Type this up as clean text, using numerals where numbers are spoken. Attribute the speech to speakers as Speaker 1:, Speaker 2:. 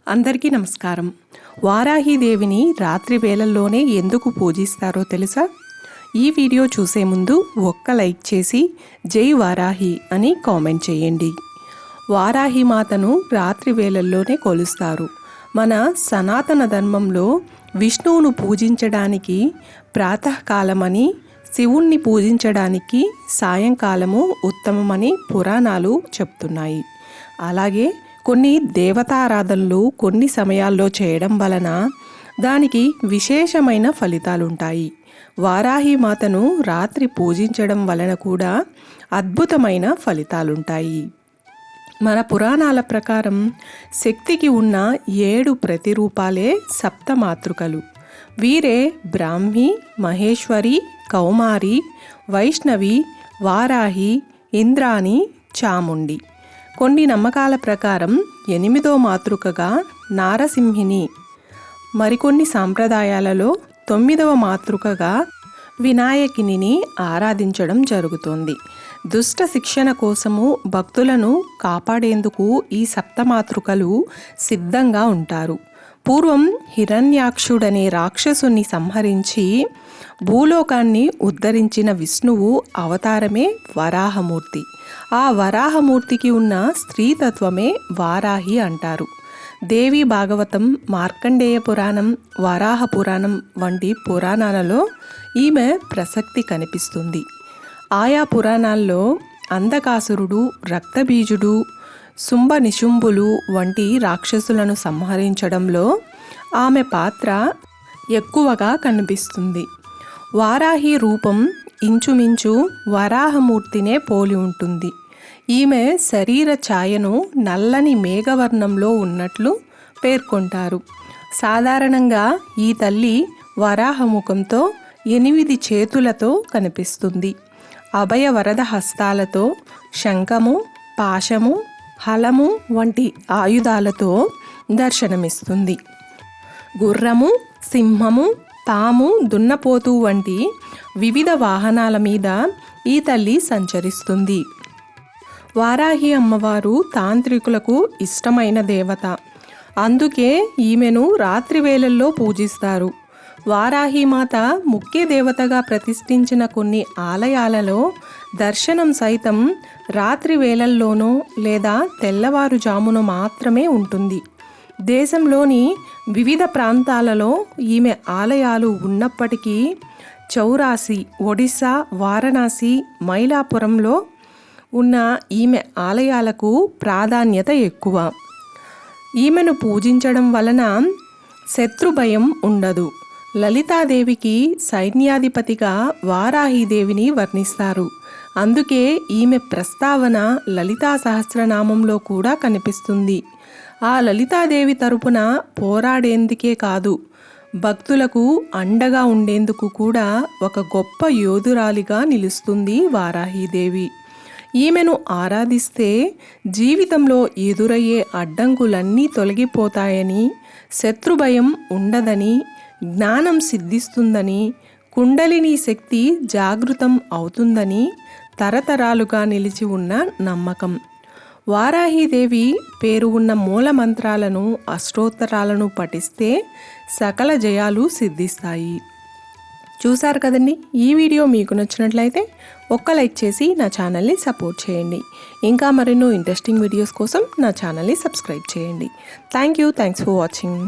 Speaker 1: అందరికీ నమస్కారం. వారాహీదేవిని రాత్రి వేళల్లోనే ఎందుకు పూజిస్తారో తెలుసా? ఈ వీడియో చూసే ముందు ఒక్క లైక్ చేసి జై వారాహి అని కామెంట్ చేయండి. వారాహి మాతను రాత్రి వేళల్లోనే కొలుస్తారు. మన సనాతన ధర్మంలో విష్ణువును పూజించడానికి ప్రాతకాలమని, శివుణ్ణి పూజించడానికి సాయంకాలము ఉత్తమమని పురాణాలు చెప్తున్నాయి. అలాగే కొన్ని దేవతారాధనలు కొన్ని సమయాల్లో చేయడం వలన దానికి విశేషమైన ఫలితాలుంటాయి. వారాహి మాతను రాత్రి పూజించడం వలన కూడా అద్భుతమైన ఫలితాలుంటాయి. మన పురాణాల ప్రకారం శక్తికి ఉన్న 7 ప్రతిరూపాలే సప్తమాతృకలు. వీరే బ్రాహ్మి, మహేశ్వరి, కౌమారి, వైష్ణవి, వారాహి, ఇంద్రాణి, చాముండి. కొన్ని నమ్మకాల ప్రకారం 8వ మాతృకగా నారసింహిని, మరికొన్ని సాంప్రదాయాలలో 9వ మాతృకగా వినాయకిని ఆరాధించడం జరుగుతోంది. దుష్ట శిక్షణ కోసము భక్తులను కాపాడేందుకు ఈ సప్తమాతృకలు సిద్ధంగా ఉంటారు. పూర్వం హిరణ్యాక్షుడనే రాక్షసుని సంహరించి భూలోకాన్ని ఉద్ధరించిన విష్ణువు అవతారమే వరాహమూర్తి. ఆ వరాహమూర్తికి ఉన్న స్త్రీతత్వమే వారాహి అంటారు. దేవి భాగవతం, మార్కండేయ పురాణం, వరాహ పురాణం వంటి పురాణాలలో ఈమె ప్రసక్తి కనిపిస్తుంది. ఆయా పురాణాల్లో అంధకాసురుడు, రక్తబీజుడు, శుంభ నిశుంభులు వంటి రాక్షసులను సంహరించడంలో ఆమె పాత్ర ఎక్కువగా కనిపిస్తుంది. వారాహి రూపం ఇంచుమించు వరాహమూర్తినే పోలి ఉంటుంది. ఈమె శరీర ఛాయను నల్లని మేఘవర్ణంలో ఉన్నట్లు పేర్కొంటారు. సాధారణంగా ఈ తల్లి వరాహముఖంతో 8 చేతులతో కనిపిస్తుంది. అభయ వరద హస్తాలతో శంఖము, పాశము, హలము వంటి ఆయుధాలతో దర్శనమిస్తుంది. గుర్రము, సింహము, పాము, దున్నపోతు వంటి వివిధ వాహనాల మీద ఈ తల్లి సంచరిస్తుంది. వారాహి అమ్మవారు తాంత్రికులకు ఇష్టమైన దేవత. అందుకే ఈమెను రాత్రి వేళల్లో పూజిస్తారు. వారాహిమాత ముఖ్య దేవతగా ప్రతిష్ఠించిన కొన్ని ఆలయాలలో దర్శనం సైతం రాత్రి వేళల్లోనో లేదా తెల్లవారుజామున మాత్రమే ఉంటుంది. దేశంలోని వివిధ ప్రాంతాలలో ఈమె ఆలయాలు ఉన్నప్పటికీ చౌరాసి, ఒడిశా, వారణాసి, మైలాపురంలో ఉన్న ఈమె ఆలయాలకు ప్రాధాన్యత ఎక్కువ. ఈమెను పూజించడం వలన శత్రుభయం ఉండదు. లలితాదేవికి సైన్యాధిపతిగా వారాహిదేవిని వర్ణిస్తారు. అందుకే ఈమె ప్రస్తావన లలితా సహస్రనామంలో కూడా కనిపిస్తుంది. ఆ లలితాదేవి తరపున పోరాడేందుకే కాదు, భక్తులకు అండగా ఉండేందుకు కూడా ఒక గొప్ప యోధురాలిగా నిలుస్తుంది వారాహిదేవి. ఈమెను ఆరాధిస్తే జీవితంలో ఎదురయ్యే అడ్డంకులన్నీ తొలగిపోతాయని, శత్రుభయం ఉండదని, జ్ఞానం సిద్ధిస్తుందని, కుండలిని శక్తి జాగృతం అవుతుందని తరతరాలుగా నిలిచి ఉన్న నమ్మకం. వారాహిదేవి పేరు ఉన్న మూల మంత్రాలను, అష్టోత్తరాలను పఠిస్తే సకల జయాలు సిద్ధిస్తాయి. చూశారు కదండి. ఈ వీడియో మీకు నచ్చినట్లయితే ఒక్క లైక్ చేసి నా ఛానల్ని సపోర్ట్ చేయండి. ఇంకా మరెన్నో ఇంట్రెస్టింగ్ వీడియోస్ కోసం నా ఛానల్ని సబ్స్క్రైబ్ చేయండి. Thanks for watching.